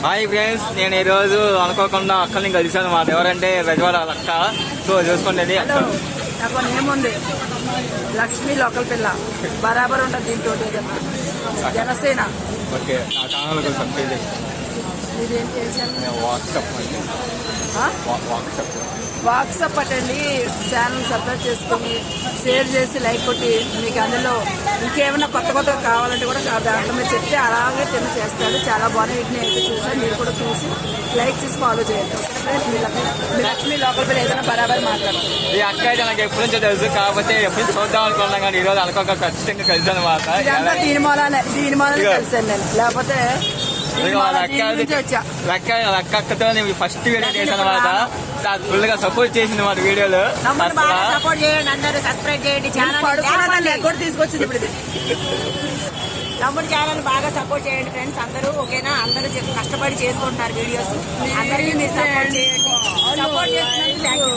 Hi friends, నేను ఈరోజు అనుకోకుండా అక్కల్ని కలిసాను మాట. ఎవరంటే రజవాడ అక్క. సో చూసుకునేది హలో, నాకు ఏముంది, లక్ష్మి లోకల్ పిల్ల బరాబర్ ఉంటుంది దీంతో. జనసేన. ఓకే, నా ఛానల్ కూడా సబ్స్క్రైబ్ చేసి ఇదేం చేశాను? వాట్సాప్ అటండి, ఛానల్ సబ్స్క్రైబ్ చేసుకుని షేర్ చేసి లైక్ కొట్టి, మీకు అందులో ఇంకేమైనా కొత్త కొత్తగా కావాలంటే కూడా దాంట్లో మీరు చెప్తే అలాగే తిని చేస్తారు. చాలా బాగున్నాయి. వీటిని అయితే చూసాను, మీరు కూడా చూసి లైక్ చేసి ఫాలో చేయండి. మీ లక్ష్మి లోకల్ పిల్ల ఏదైనా బరాబర్ మాట్లాడుతుంది. ఈ అక్క అయితే నాకు ఎప్పటి నుంచో తెలుసు, కాకపోతే ఎప్పుడు చూద్దాం అనుకున్నాం కానీ ఈరోజు అనుకోక ఖచ్చితంగా కలిసి అనమాట. దీని మూలానే కలిసాను నేను, లేకపోతే అక్కతో నేను ఫస్ట్ వీడియో చేశాను అనమాట. ఫుల్ గా సపోర్ట్ చేసింది మాట వీడియోలో. సపోర్ట్ చేయండి, అందరూ సబ్స్క్రైబ్ చేయండి. తీసుకొచ్చింది ఇప్పుడు తమ్ముడు ఛానల్ బాగా సపోర్ట్ చేయండి ఫ్రెండ్స్ అందరూ. ఓకేనా? అందరూ కష్టపడి చేసుకుంటున్నారు వీడియోస్. అందరికీ మీరు సపోర్ట్ చేయండి. సపోర్ట్ చేస్తున్నందుకు థ్యాంక్ యూ.